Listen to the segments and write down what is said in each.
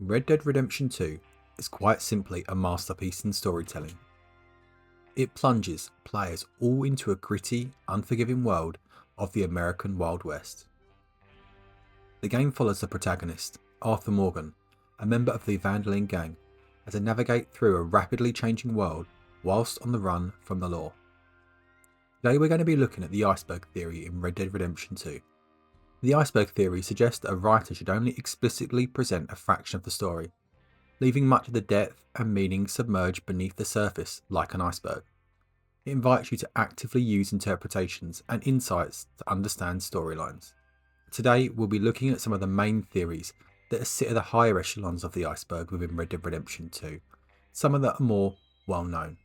Red Dead Redemption 2 is quite simply a masterpiece in storytelling. It plunges players all into a gritty, unforgiving world of the American Wild West. The game follows the protagonist, Arthur Morgan, a member of the Vandaline gang, as they navigate through a rapidly changing world whilst on the run from the law. Today we're going to be looking at the Iceberg theory in Red Dead Redemption 2. The Iceberg theory suggests that a writer should only explicitly present a fraction of the story, leaving much of the depth and meaning submerged beneath the surface like an iceberg. It invites you to actively use interpretations and insights to understand storylines. Today we'll be looking at some of the main theories that sit at the higher echelons of the iceberg within Red Dead Redemption 2, some of that are more well known.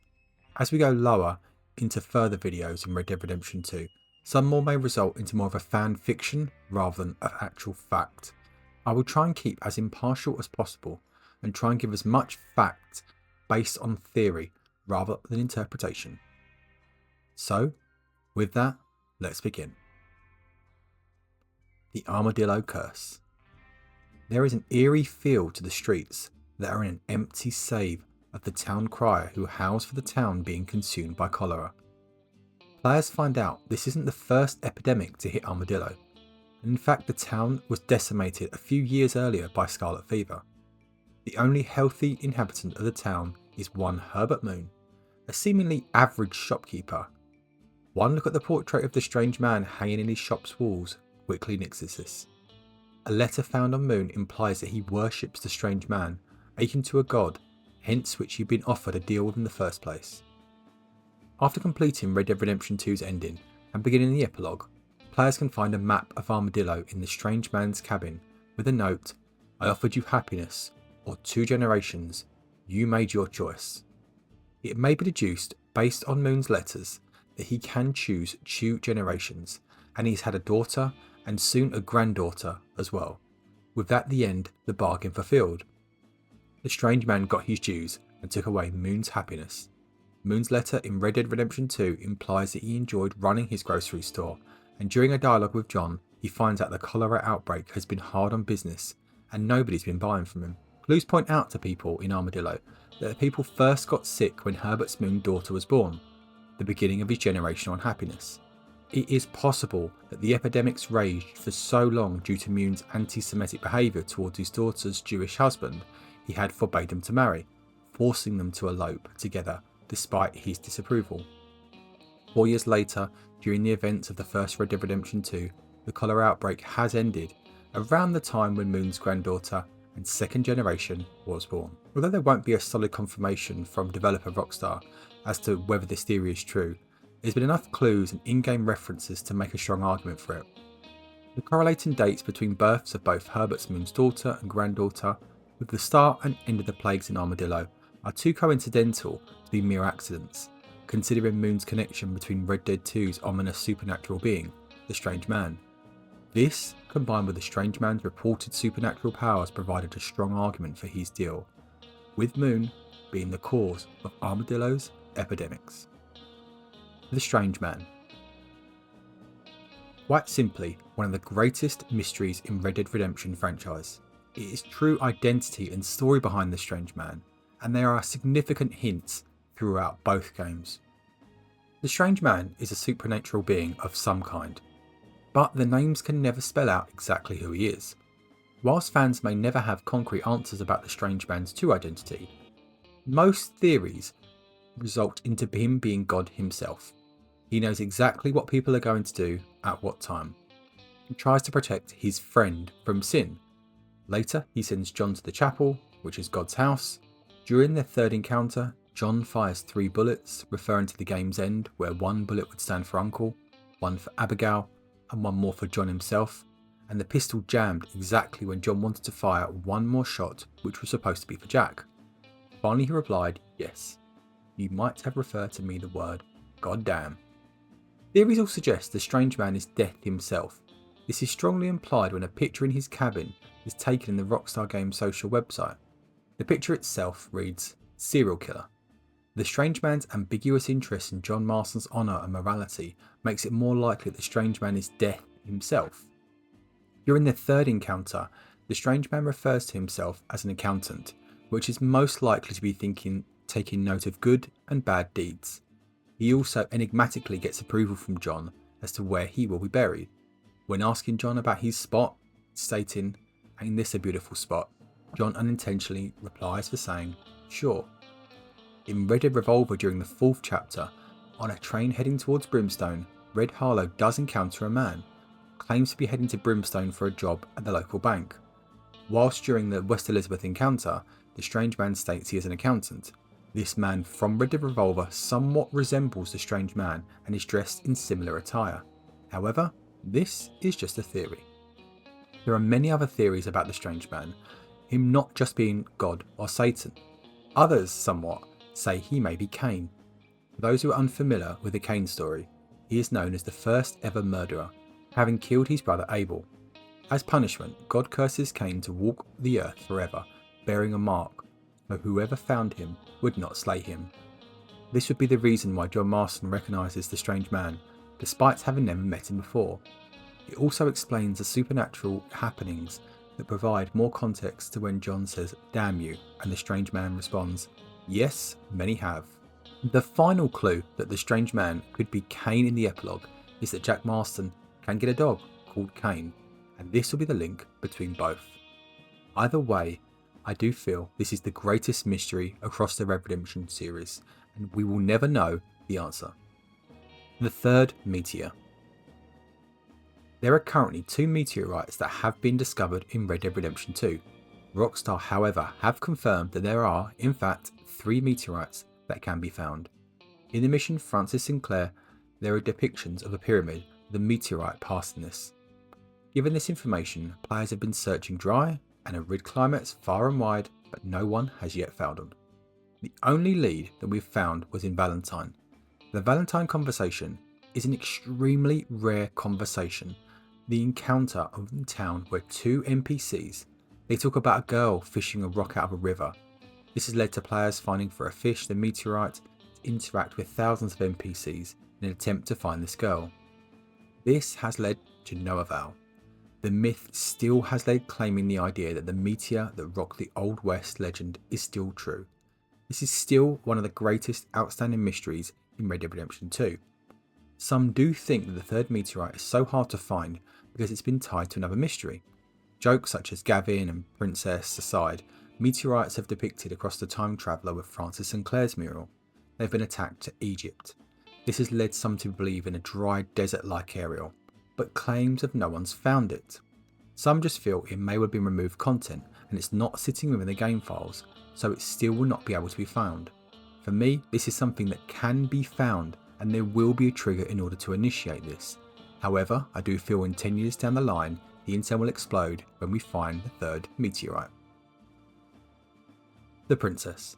As we go lower into further videos in Red Dead Redemption 2, some more may result into more of a fan fiction rather than an actual fact. I will try and keep as impartial as possible and try and give as much fact based on theory rather than interpretation. So, with that, let's begin. The Armadillo Curse. There is an eerie feel to the streets that are in an empty save of the town crier who howls for the town being consumed by cholera. Players find out this isn't the first epidemic to hit Armadillo, and in fact the town was decimated a few years earlier by scarlet fever. The only healthy inhabitant of the town is one Herbert Moon, a seemingly average shopkeeper. One look at the portrait of the strange man hanging in his shop's walls quickly nixes this. A letter found on Moon implies that he worships the strange man, akin to a god, hence which he'd been offered a deal with in the first place. After completing Red Dead Redemption 2's ending and beginning the epilogue, players can find a map of Armadillo in the strange man's cabin with a note, "I offered you happiness, or 2 generations, you made your choice." It may be deduced, based on Moon's letters, that he can choose 2 generations, and he's had a daughter and soon a granddaughter as well. With that the end, the bargain fulfilled. The strange man got his dues and took away Moon's happiness. Moon's letter in Red Dead Redemption 2 implies that he enjoyed running his grocery store, and during a dialogue with John, he finds out the cholera outbreak has been hard on business and nobody's been buying from him. Clues point out to people in Armadillo that the people first got sick when Herbert's Moon daughter was born, the beginning of his generational unhappiness. It is possible that the epidemics raged for so long due to Moon's anti-Semitic behaviour towards his daughter's Jewish husband he had forbade them to marry, forcing them to elope together despite his disapproval. 4 years later, during the events of the first Red Dead Redemption 2, the cholera outbreak has ended, around the time when Moon's granddaughter and second generation was born. Although there won't be a solid confirmation from developer Rockstar as to whether this theory is true, there's been enough clues and in-game references to make a strong argument for it. The correlating dates between births of both Herbert's Moon's daughter and granddaughter with the start and end of the plagues in Armadillo are too coincidental to be mere accidents, considering Moon's connection between Red Dead 2's ominous supernatural being, the Strange Man. This, combined with the Strange Man's reported supernatural powers, provided a strong argument for his deal, with Moon being the cause of Armadillo's epidemics. The Strange Man. Quite simply, one of the greatest mysteries in Red Dead Redemption franchise. It is true identity and story behind the Strange Man, and there are significant hints throughout both games. The Strange Man is a supernatural being of some kind, but the names can never spell out exactly who he is. Whilst fans may never have concrete answers about the Strange Man's true identity, most theories result into him being God himself. He knows exactly what people are going to do at what time. He tries to protect his friend from sin. Later, he sends John to the chapel, which is God's house. During their third encounter, John fires 3 bullets, referring to the game's end, where 1 bullet would stand for Uncle, 1 for Abigail, and 1 more for John himself, and the pistol jammed exactly when John wanted to fire 1 more shot, which was supposed to be for Jack. Finally he replied, "Yes, you might have referred to me the word goddamn." Theories all suggest the Strange Man is Death himself. This is strongly implied when a picture in his cabin is taken in the Rockstar Games social website. The picture itself reads, "Serial Killer." The Strange Man's ambiguous interest in John Marston's honour and morality makes it more likely that the Strange Man is Death himself. During their third encounter, The strange man refers to himself as an accountant, which is most likely to be taking note of good and bad deeds. He also enigmatically gets approval from John as to where he will be buried. When asking John about his spot, stating, "Ain't this a beautiful spot?" John unintentionally replies for saying, "Sure." In Red Dead Revolver during the 4th chapter, on a train heading towards Brimstone, Red Harlow does encounter a man, claims to be heading to Brimstone for a job at the local bank. Whilst during the West Elizabeth encounter, the strange man states he is an accountant. This man from Red Dead Revolver somewhat resembles the strange man and is dressed in similar attire. However, this is just a theory. There are many other theories about the strange man, him not just being God or Satan. Others, somewhat, say he may be Cain. For those who are unfamiliar with the Cain story, he is known as the first ever murderer, having killed his brother Abel. As punishment, God curses Cain to walk the earth forever, bearing a mark, so whoever found him would not slay him. This would be the reason why John Marston recognises the strange man, despite having never met him before. It also explains the supernatural happenings that provide more context to when John says, "Damn you," and the strange man responds, "Yes, many have." The final clue that the strange man could be Cain in the epilogue is that Jack Marston can get a dog called Cain, and this will be the link between both. Either way, I do feel this is the greatest mystery across the Red Redemption series, and we will never know the answer. The Third Meteor. There are currently 2 meteorites that have been discovered in Red Dead Redemption 2. Rockstar, however, have confirmed that there are, in fact, 3 meteorites that can be found. In the mission Francis Sinclair, there are depictions of a pyramid with a meteorite passing this. Given this information, players have been searching dry and arid climates far and wide, but no one has yet found them. The only lead that we've found was in Valentine. The Valentine conversation is an extremely rare conversation. The encounter of the town where 2 NPCs, they talk about a girl fishing a rock out of a river. This has led to players finding for a fish the meteorite to interact with thousands of NPCs in an attempt to find this girl. This has led to no avail. The myth still has led claiming the idea that the meteor that rocked the Old West legend is still true. This is still one of the greatest outstanding mysteries in Red Dead Redemption 2. Some do think that the third meteorite is so hard to find because it's been tied to another mystery. Jokes such as Gavin and Princess aside, meteorites have depicted across the Time Traveller with Francis Sinclair's mural. They've been attacked to Egypt. This has led some to believe in a dry desert-like area, but claims of no one's found it. Some just feel it may have been removed content and it's not sitting within the game files, so it still will not be able to be found. For me, this is something that can be found and there will be a trigger in order to initiate this. However, I do feel in 10 years down the line, the intel will explode when we find the third meteorite. The Princess.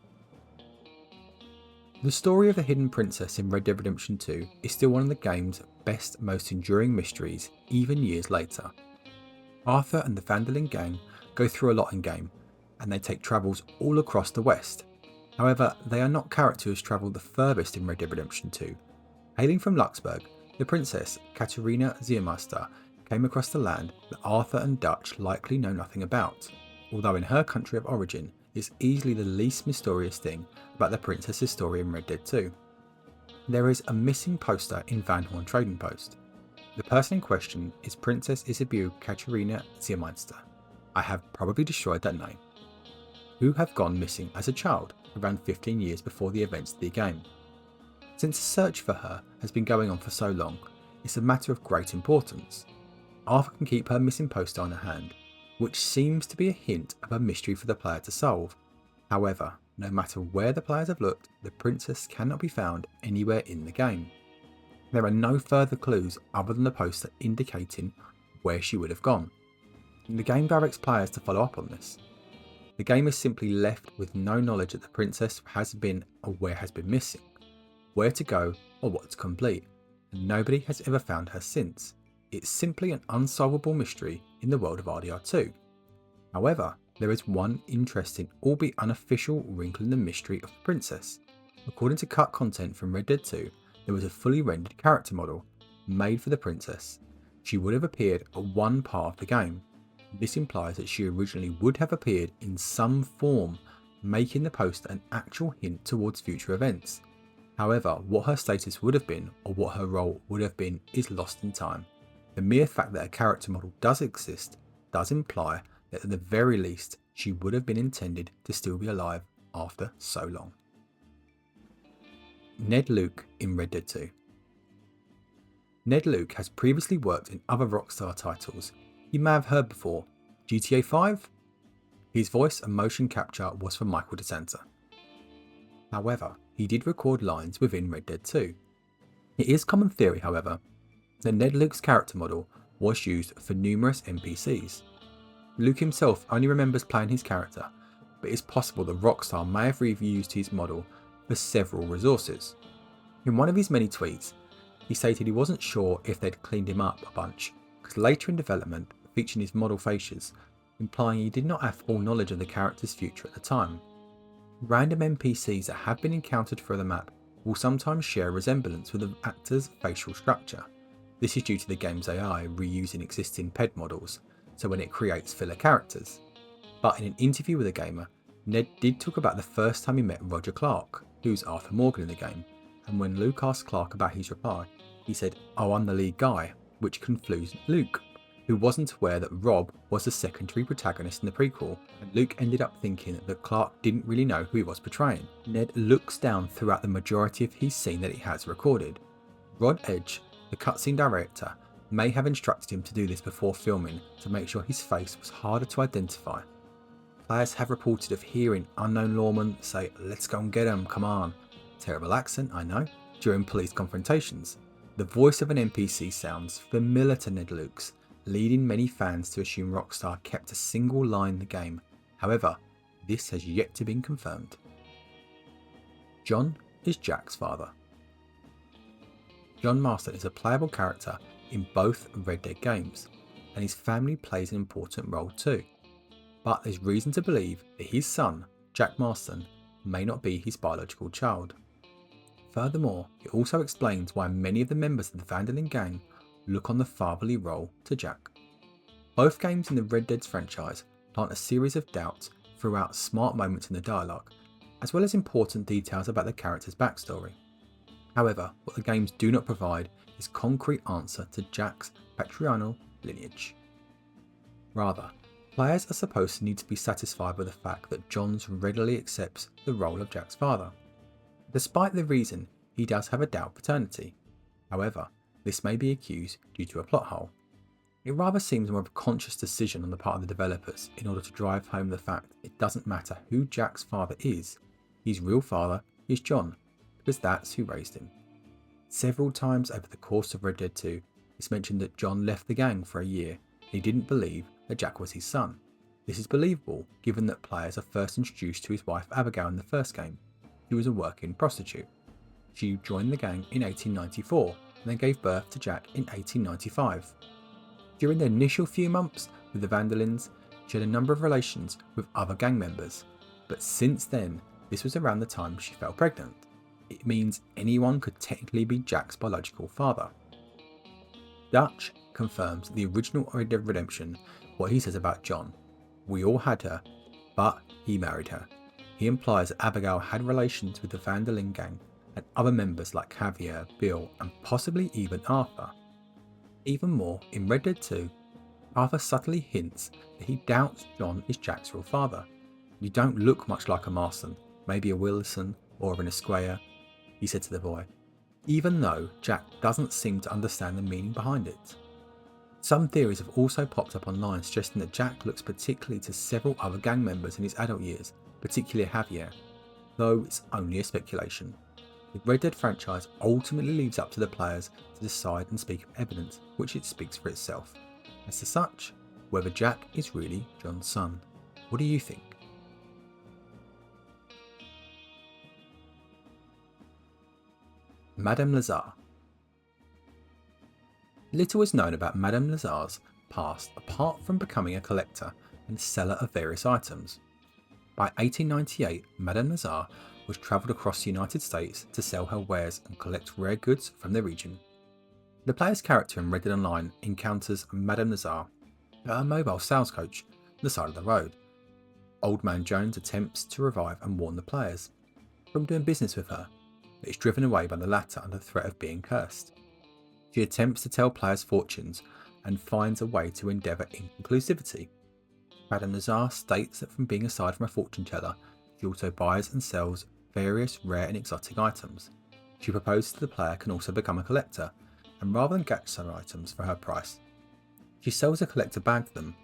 The story of the hidden princess in Red Dead Redemption 2 is still one of the game's best, most enduring mysteries, even years later. Arthur and the Vandalin gang go through a lot in game, and they take travels all across the West. However, they are not characters who have travelled the furthest in Red Dead Redemption 2. Hailing from Luxembourg, the princess Katerina Ziermeister came across the land that Arthur and Dutch likely know nothing about, although in her country of origin is easily the least mysterious thing about the princess's story in Red Dead 2. There is a missing poster in Van Horn Trading Post. The person in question is Princess Isabel Katerina Ziermeister. I have probably destroyed that name. Who have gone missing as a child around 15 years before the events of the game. Since the search for her has been going on for so long, it's a matter of great importance. Arthur can keep her missing poster on her hand, which seems to be a hint of a mystery for the player to solve. However, no matter where the players have looked, the princess cannot be found anywhere in the game. There are no further clues other than the poster indicating where she would have gone. The game directs players to follow up on this. The game is simply left with no knowledge that the princess has been or where has been missing, where to go or what to complete, and nobody has ever found her since. It's simply an unsolvable mystery in the world of RDR2. However, there is one interesting, albeit unofficial, wrinkle in the mystery of the princess. According to cut content from Red Dead 2, there was a fully rendered character model made for the princess. She would have appeared at one part of the game. This implies that she originally would have appeared in some form, making the poster an actual hint towards future events. However, what her status would have been or what her role would have been is lost in time. The mere fact that a character model does exist does imply that at the very least she would have been intended to still be alive after so long. Ned Luke in Red Dead 2. Ned Luke has previously worked in other Rockstar titles you may have heard before. GTA 5? His voice and motion capture was for Michael DeSanta. However, he did record lines within Red Dead 2. It is common theory, however, that Ned Luke's character model was used for numerous NPCs. Luke himself only remembers playing his character, but it is possible that Rockstar may have reused his model for several resources. In one of his many tweets, he stated he wasn't sure if they'd cleaned him up a bunch, because later in development, featuring his model faces, implying he did not have full knowledge of the character's future at the time. Random NPCs that have been encountered through the map will sometimes share a resemblance with the actor's facial structure. This is due to the game's AI reusing existing PED models, so when it creates filler characters. But in an interview with a gamer, Ned did talk about the first time he met Roger Clark, who's Arthur Morgan in the game, and when Luke asked Clark about his reply, he said, "Oh, I'm the lead guy," which confused Luke, who wasn't aware that Rob was the secondary protagonist in the prequel, and Luke ended up thinking that Clark didn't really know who he was portraying. Ned looks down throughout the majority of his scene that he has recorded. Rod Edge, the cutscene director, may have instructed him to do this before filming to make sure his face was harder to identify. Players have reported of hearing unknown lawmen say, "Let's go and get him, come on." Terrible accent, I know, during police confrontations. The voice of an NPC sounds familiar to Ned Luke's, leading many fans to assume Rockstar kept a single line in the game. However, this has yet to be confirmed. John is Jack's father. John Marston is a playable character in both Red Dead games, and his family plays an important role too. But there's reason to believe that his son, Jack Marston, may not be his biological child. Furthermore, it also explains why many of the members of the Van der Linde gang look on the fatherly role to Jack. Both games in the Red Dead franchise plant a series of doubts throughout smart moments in the dialogue, as well as important details about the character's backstory. However, what the games do not provide is concrete answer to Jack's patrilineal lineage. Rather, players are supposed to need to be satisfied with the fact that Johns readily accepts the role of Jack's father, despite the reason he does have a doubt paternity. However, this may be accused due to a plot hole. It rather seems more of a conscious decision on the part of the developers in order to drive home the fact it doesn't matter who Jack's father is, his real father is John, because that's who raised him. Several times over the course of Red Dead 2, it's mentioned that John left the gang for a year and he didn't believe that Jack was his son. This is believable given that players are first introduced to his wife Abigail in the first game, who was a working prostitute. She joined the gang in 1894 and then gave birth to Jack in 1895. During the initial few months with the Van der Lindes, she had a number of relations with other gang members, but since then, this was around the time she fell pregnant. It means anyone could technically be Jack's biological father. Dutch confirms the original Red Dead Redemption what he says about John. We all had her, but he married her. He implies that Abigail had relations with the Van der Linde gang and other members like Javier, Bill, and possibly even Arthur. Even more, in Red Dead 2, Arthur subtly hints that he doubts John is Jack's real father. "You don't look much like a Marston, maybe a Wilson or an Esquire," he said to the boy, even though Jack doesn't seem to understand the meaning behind it. Some theories have also popped up online suggesting that Jack looks particularly to several other gang members in his adult years, particularly Javier, though it's only a speculation. The Red Dead franchise ultimately leaves up to the players to decide and speak of evidence, which it speaks for itself. As to such, whether Jack is really John's son. What do you think? Madame Lazar. Little is known about Madame Lazar's past apart from becoming a collector and seller of various items. By 1898, Madame Lazar was travelled across the United States to sell her wares and collect rare goods from the region. The player's character in Red Dead Online encounters Madame Lazar A mobile sales coach on the side of the road. Old Man Jones attempts to revive and warn the players from doing business with her, but is driven away by the latter under the threat of being cursed. She attempts to tell players fortunes and finds a way to endeavour inclusivity. Madame Lazar states that from being aside from a fortune teller, she also buys and sells various rare and exotic items. She proposes that the player can also become a collector, and rather than get some items for her price, she sells a collector bag to them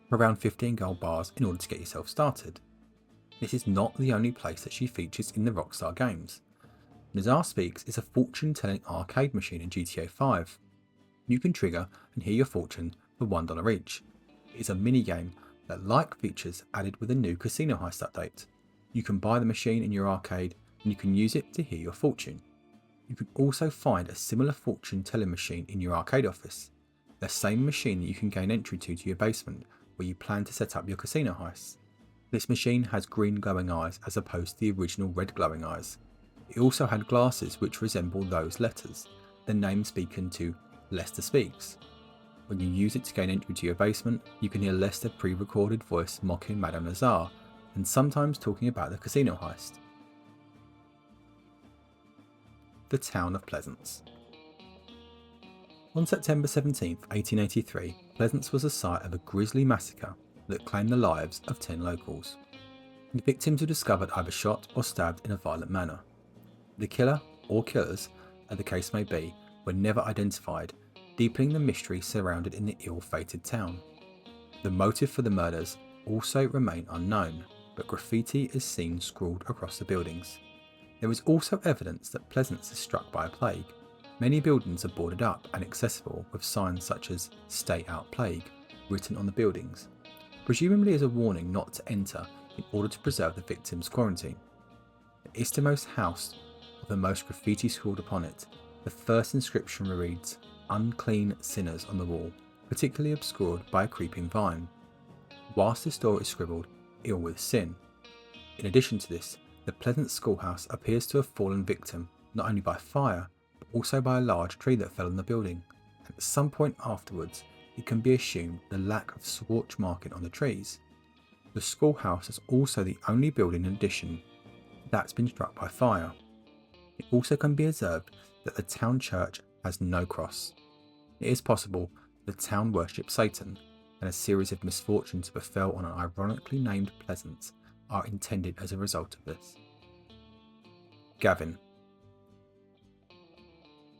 for around 15 gold bars in order to get yourself started. This is not the only place that she features in the Rockstar games. Lazar Speaks is a fortune-telling arcade machine in GTA 5. You can trigger and hear your fortune for $1 each. It is a mini-game that like features added with a new Casino Heist update. You can buy the machine in your arcade and you can use it to hear your fortune. You can also find a similar fortune-telling machine in your arcade office, the same machine that you can gain entry to your basement where you plan to set up your casino heists. This machine has green glowing eyes as opposed to the original red glowing eyes. It also had glasses which resemble those letters, the name speaking to Lester Speaks. When you use it to gain entry to your basement, you can hear Lester's pre-recorded voice mocking Madame Lazar and sometimes talking about the casino heist. The Town of Pleasance. On September 17, 1883, Pleasance was the site of a grisly massacre that claimed the lives of 10 locals. The victims were discovered either shot or stabbed in a violent manner. The killer, or killers, as the case may be, were never identified, deepening the mystery surrounded in the ill-fated town. The motive for the murders also remain unknown, but graffiti is seen scrawled across the buildings. There is also evidence that Pleasance is struck by a plague. Many buildings are boarded up and accessible with signs such as "Stay Out Plague" written on the buildings, presumably as a warning not to enter in order to preserve the victims' quarantine. The easternmost house of the most graffiti scrawled upon it. The first inscription reads "Unclean Sinners" on the wall, particularly obscured by a creeping vine, whilst this door is scribbled "Ill with Sin." In addition to this, the Pleasance schoolhouse appears to have fallen victim not only by fire, but also by a large tree that fell on the building, and at some point afterwards it can be assumed the lack of scorch marking on the trees. The schoolhouse is also the only building in addition that's been struck by fire. It also can be observed that the town church has no cross. It is possible the town worships Satan, and a series of misfortunes befell on an ironically named Pleasance are intended as a result of this. Gavin.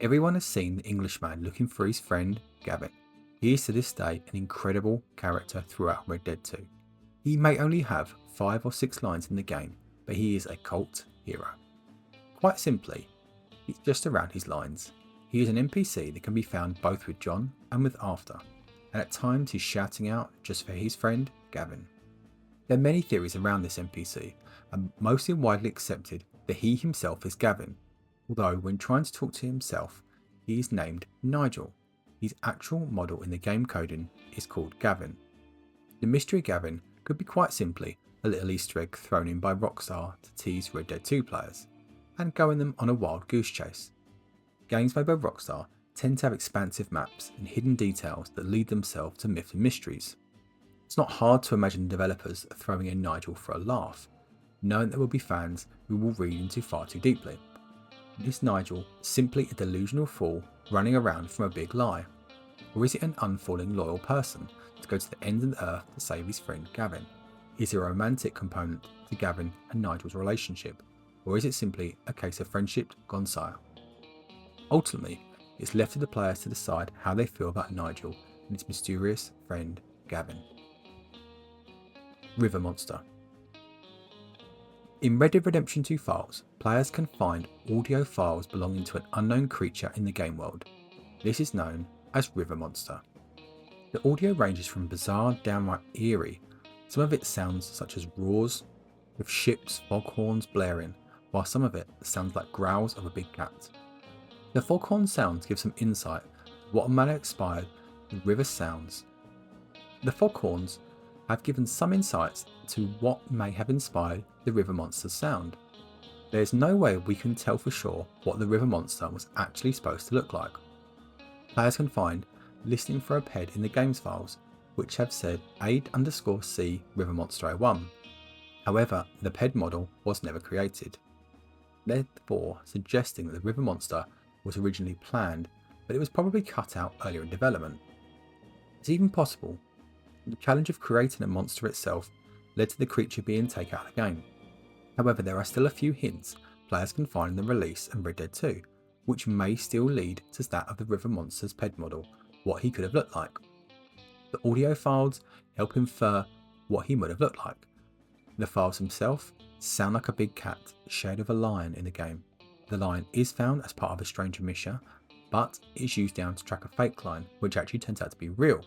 Everyone has seen the Englishman looking for his friend Gavin. He is to this day an incredible character throughout Red Dead 2. He may only have 5 or 6 lines in the game, but he is a cult hero. Quite simply, he's just around his lines. He is an NPC that can be found both with John and with After, and at times he's shouting out just for his friend Gavin. There are many theories around this NPC, and mostly widely accepted that he himself is Gavin, although when trying to talk to himself, he is named Nigel. His actual model in the game coding is called Gavin. The mystery Gavin could be quite simply a little Easter egg thrown in by Rockstar to tease Red Dead 2 players, and going them on a wild goose chase. Games made by Rockstar tend to have expansive maps and hidden details that lead themselves to myths and mysteries. It's not hard to imagine developers throwing in Nigel for a laugh, knowing there will be fans who will read into far too deeply. Is Nigel simply a delusional fool running around from a big lie? Or is it an unfalling loyal person to go to the ends of the earth to save his friend Gavin? Is there a romantic component to Gavin and Nigel's relationship? Or is it simply a case of friendship gone sour? Ultimately, it's left to the players to decide how they feel about Nigel and his mysterious friend Gavin. River Monster. In Red Dead Redemption 2 files, players can find audio files belonging to an unknown creature in the game world. This is known as River Monster. The audio ranges from bizarre downright eerie. Some of it sounds such as roars, with ships' foghorns blaring, while some of it sounds like growls of a big cat. The foghorn sounds give some insight to what may have inspired the river sounds. The foghorns have given some insights to what may have inspired the river monster's sound. There is no way we can tell for sure what the river monster was actually supposed to look like. Players can find, listening for a ped in the game's files, which have said A_C River Monster 01. However, the PED model was never created, therefore suggesting that the river monster was originally planned, but it was probably cut out earlier in development. It's even possible the challenge of creating a monster itself led to the creature being taken out of the game. However, there are still a few hints players can find in the release and Red Dead 2, which may still lead to that of the river monster's PED model, what he could have looked like. The audio files help infer what he would have looked like. The files themselves sound like a big cat, shade of a lion in the game. The lion is found as part of a stranger mission, but is used down to track a fake lion, which actually turns out to be real.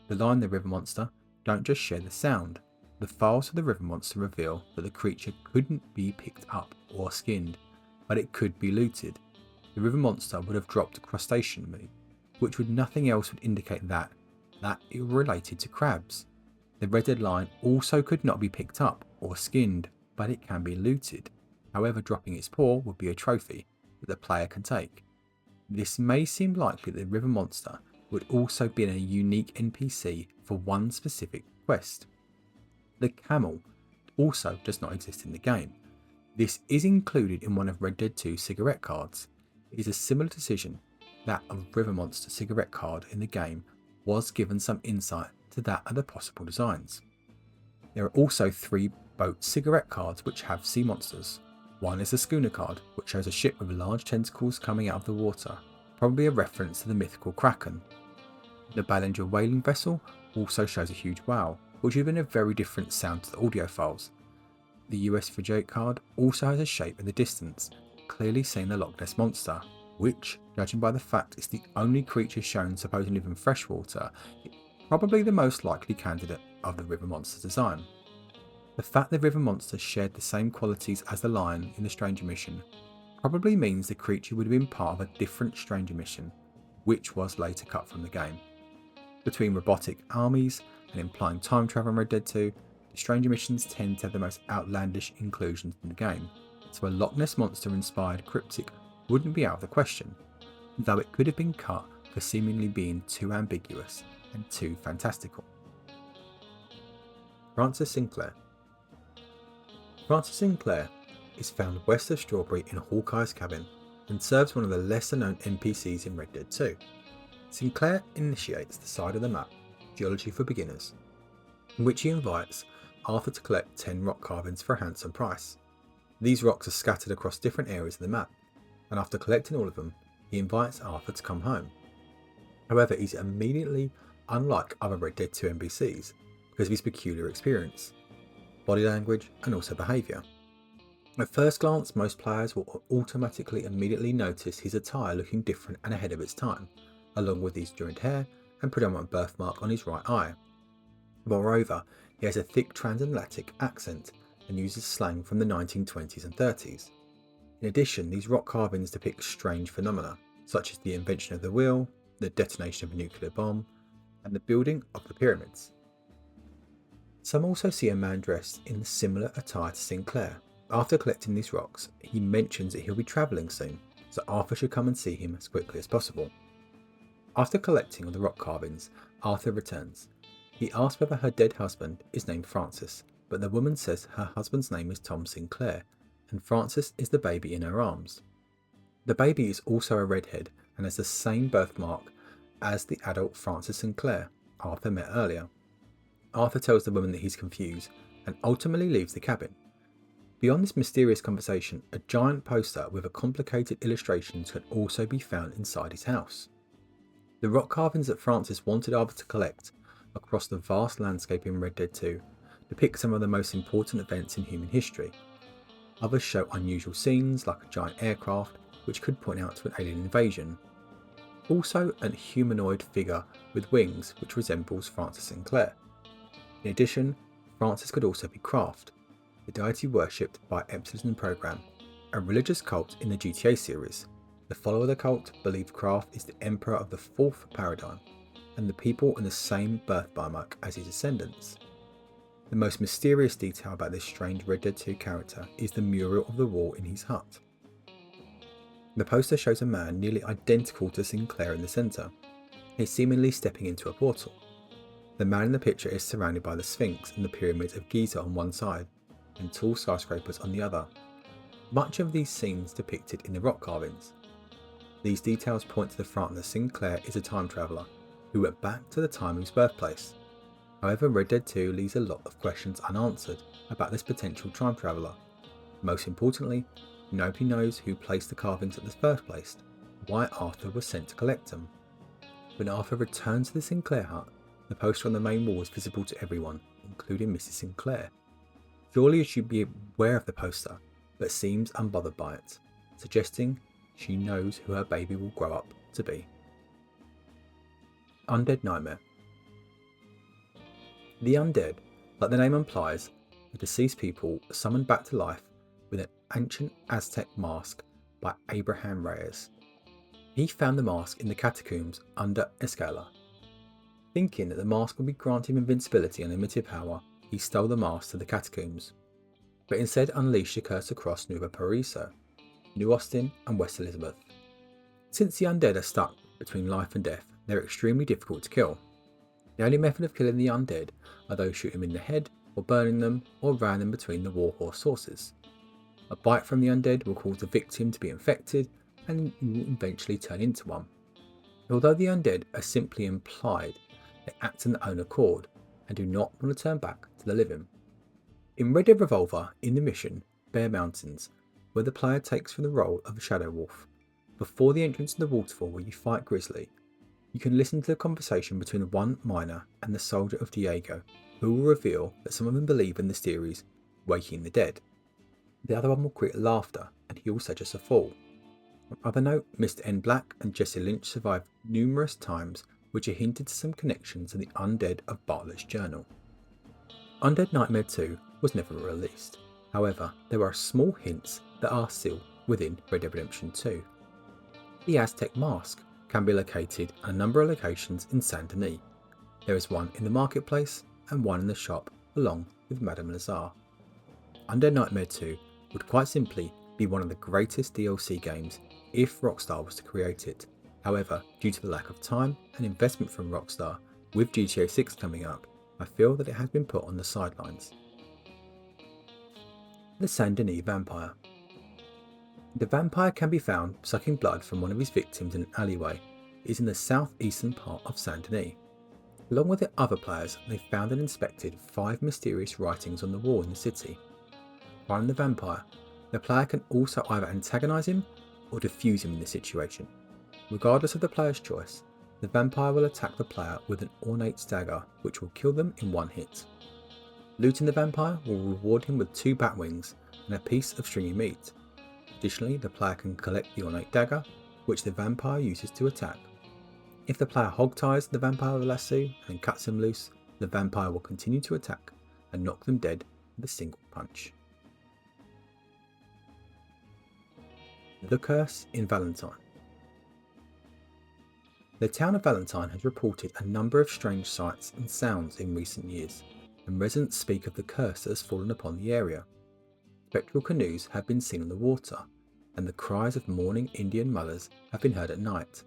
The lion and the river monster don't just share the sound. The files of the river monster reveal that the creature couldn't be picked up or skinned, but it could be looted. The river monster would have dropped crustacean meat, which would nothing else would indicate that it related to crabs. The Red Dead lion also could not be picked up or skinned, but it can be looted. However, dropping its paw would be a trophy that the player can take. This may seem likely that the river monster would also be a unique NPC for one specific quest. The camel also does not exist in the game. This is included in one of Red Dead 2's cigarette cards. It is a similar decision that of River Monster cigarette card in the game was given some insight to that of the possible designs. There are also 3 boat cigarette cards which have sea monsters. One is the schooner card, which shows a ship with large tentacles coming out of the water, probably a reference to the mythical Kraken. The Ballinger whaling vessel also shows a huge whale, which would have been a very different sound to the audio files. The US Frigate card also has a shape in the distance, clearly seeing the Loch Ness Monster, which, judging by the fact it's the only creature shown supposed to live in freshwater, is probably the most likely candidate of the river monster design. The fact the river monster shared the same qualities as the lion in the stranger mission probably means the creature would have been part of a different stranger mission, which was later cut from the game. Between robotic armies and implying time travel in Red Dead 2, the stranger missions tend to have the most outlandish inclusions in the game, so a Loch Ness Monster inspired cryptic wouldn't be out of the question, though it could have been cut for seemingly being too ambiguous and too fantastical. Francis Sinclair. Francis Sinclair is found west of Strawberry in Hawkeye's cabin and serves one of the lesser known NPCs in Red Dead 2. Sinclair initiates the side of the map, Geology for Beginners, in which he invites Arthur to collect 10 rock carvings for a handsome price. These rocks are scattered across different areas of the map, and after collecting all of them, he invites Arthur to come home. However, he's immediately unlike other Red Dead 2 NPCs because of his peculiar experience, body language, and also behaviour. At first glance, most players will automatically immediately notice his attire looking different and ahead of its time, along with his joined hair and predominant birthmark on his right eye. Moreover, he has a thick transatlantic accent and uses slang from the 1920s and 30s. In addition, these rock carvings depict strange phenomena, such as the invention of the wheel, the detonation of a nuclear bomb, and the building of the pyramids. Some also see a man dressed in similar attire to Sinclair. After collecting these rocks, he mentions that he'll be travelling soon, so Arthur should come and see him as quickly as possible. After collecting all the rock carvings, Arthur returns. He asks whether her dead husband is named Francis, but the woman says her husband's name is Tom Sinclair, and Francis is the baby in her arms. The baby is also a redhead and has the same birthmark as the adult Francis Sinclair Arthur met earlier. Arthur tells the woman that he's confused and ultimately leaves the cabin. Beyond this mysterious conversation, a giant poster with a complicated illustrations can also be found inside his house. The rock carvings that Francis wanted Arthur to collect across the vast landscape in Red Dead 2 depict some of the most important events in human history. Others show unusual scenes like a giant aircraft which could point out to an alien invasion. Also a humanoid figure with wings which resembles Francis Sinclair. In addition, Francis could also be Craft, the deity worshipped by Epsilon Program, a religious cult in the GTA series. The follower of the cult believed Craft is the emperor of the fourth paradigm, and the people in the same birth birthmark as his descendants. The most mysterious detail about this strange Red Dead 2 character is the mural of the wall in his hut. The poster shows a man nearly identical to Sinclair in the centre. He's seemingly stepping into a portal. The man in the picture is surrounded by the Sphinx and the pyramids of Giza on one side, and tall skyscrapers on the other. Much of these scenes depicted in the rock carvings. These details point to the front that Sinclair is a time traveller who went back to the time of his birthplace. However, Red Dead 2 leaves a lot of questions unanswered about this potential time traveller. Most importantly, nobody knows who placed the carvings at the first place, why Arthur was sent to collect them. When Arthur returns to the Sinclair hut, the poster on the main wall is visible to everyone, including Mrs. Sinclair. Surely she should be aware of the poster, but seems unbothered by it, suggesting she knows who her baby will grow up to be. Undead Nightmare. The undead, like the name implies, are deceased people summoned back to life with an ancient Aztec mask by Abraham Reyes. He found the mask in the catacombs under Escala. Thinking that the mask would grant him invincibility and unlimited power, he stole the mask to the catacombs, but instead unleashed a curse across Nuevo Paraiso, New Austin and West Elizabeth. Since the undead are stuck between life and death, they're extremely difficult to kill. The only method of killing the undead are those shooting them in the head, or burning them, or ran them between the warhorse sources. A bite from the undead will cause the victim to be infected, and you will eventually turn into one. Although the undead are simply implied, they act in their own accord, and do not want to turn back to the living. In Red Dead Revolver, in the mission, Bear Mountains, where the player takes from the role of a Shadow Wolf, before the entrance to the waterfall where you fight Grizzly, you can listen to the conversation between one miner and the soldier of Diego, who will reveal that some of them believe in the theories waking the dead. The other one will create laughter, and he will suggest a fall. On other note, Mr. N. Black and Jesse Lynch survived numerous times, which are hinted to some connections to the undead of Bartlett's journal. Undead Nightmare 2 was never released. However, there are small hints that are still within Red Dead Redemption 2. The Aztec mask can be located at a number of locations in Saint Denis. There is one in the marketplace and one in the shop along with Madame Lazar. Undead Nightmare 2 would quite simply be one of the greatest DLC games if Rockstar was to create it. However, due to the lack of time and investment from Rockstar, with GTA 6 coming up, I feel that it has been put on the sidelines. The Sandin Vampire. The vampire can be found sucking blood from one of his victims in an alleyway. It is in the southeastern part of Saint Denis. Along with the other players, they found and inspected 5 mysterious writings on the wall in the city. Finding the vampire, the player can also either antagonise him or defuse him in this situation. Regardless of the player's choice, the vampire will attack the player with an ornate dagger which will kill them in one hit. Looting the vampire will reward him with 2 bat wings and a piece of stringy meat. Additionally, the player can collect the ornate dagger, which the vampire uses to attack. If the player hogties the vampire with a lasso and cuts him loose, the vampire will continue to attack and knock them dead with a single punch. The Curse in Valentine. The town of Valentine has reported a number of strange sights and sounds in recent years, and residents speak of the curse that has fallen upon the area. Spectral canoes have been seen on the water, and the cries of mourning Indian mothers have been heard at night.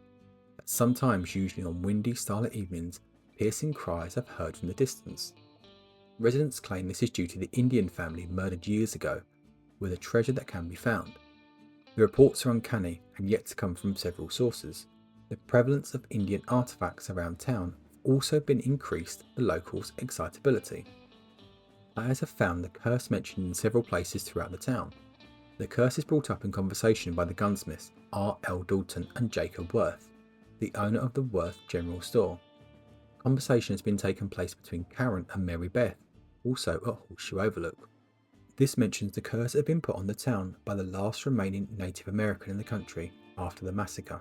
At sometimes, usually on windy, starlit evenings, piercing cries are heard from the distance. Residents claim this is due to the Indian family murdered years ago, with a treasure that can be found. The reports are uncanny and yet to come from several sources. The prevalence of Indian artifacts around town have also been increased the locals' excitability. Players have found the curse mentioned in several places throughout the town. The curse is brought up in conversation by the gunsmiths R. L. Dalton and Jacob Worth, the owner of the Worth General Store. Conversation has been taking place between Karen and Mary Beth, also at Horseshoe Overlook. This mentions the curse had been put on the town by the last remaining Native American in the country after the massacre.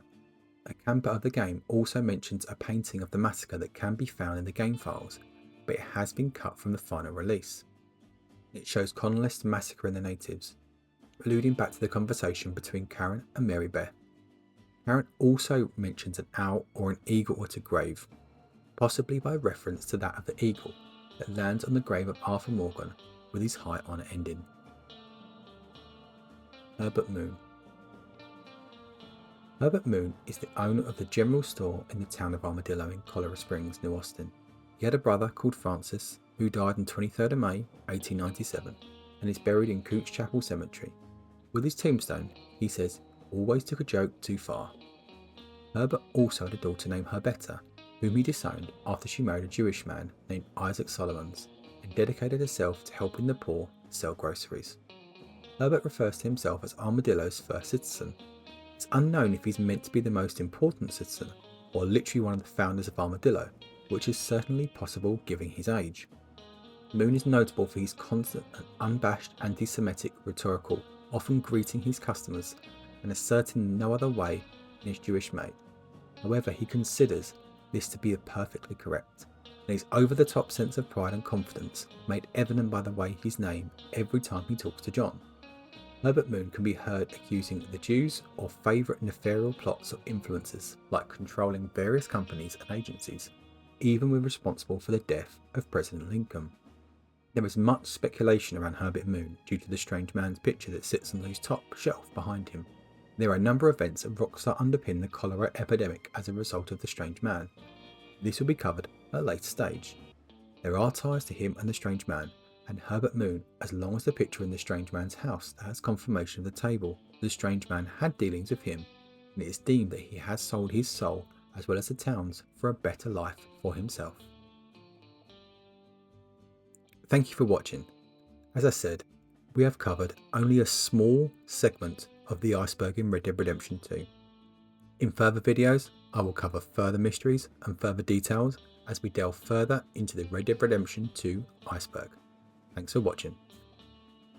A camper of the game also mentions a painting of the massacre that can be found in the game files, but it has been cut from the final release. It shows Connolly's massacring the natives, alluding back to the conversation between Karen and Mary Beth. Karen also mentions an owl or an eagle at a grave, possibly by reference to that of the eagle that lands on the grave of Arthur Morgan with his high honour ending. Herbert Moon. Herbert Moon is the owner of the general store in the town of Armadillo in Colorado Springs, New Austin. He had a brother called Francis who died on 23rd of May 1897 and is buried in Cooch Chapel Cemetery. With his tombstone, he says, "Always took a joke too far." Herbert also had a daughter named Herbetta, whom he disowned after she married a Jewish man named Isaac Solomons and dedicated herself to helping the poor sell groceries. Herbert refers to himself as Armadillo's first citizen. It's unknown if he's meant to be the most important citizen or literally one of the founders of Armadillo, which is certainly possible given his age. Moon is notable for his constant and unabashed anti-Semitic rhetorical, often greeting his customers and asserting no other way than his Jewish mate. However, he considers this to be perfectly correct, and his over-the-top sense of pride and confidence made evident by the way he's named every time he talks to John. Herbert Moon can be heard accusing the Jews of favourite nefarious plots or influences like controlling various companies and agencies, even when responsible for the death of President Lincoln. There is much speculation around Herbert Moon due to the strange man's picture that sits on his top shelf behind him. There are a number of events that Rockstar underpin the cholera epidemic as a result of the strange man. This will be covered at a later stage. There are ties to him and the strange man, and Herbert Moon, as long as the picture in the strange man's house has confirmation of the table the strange man had dealings with him, and it is deemed that he has sold his soul as well as the town's for a better life for himself. Thank you for watching. As I said, we have covered only a small segment of the Iceberg in Red Dead Redemption 2. In further videos, I will cover further mysteries and further details as we delve further into the Red Dead Redemption 2 Iceberg. Thanks for watching.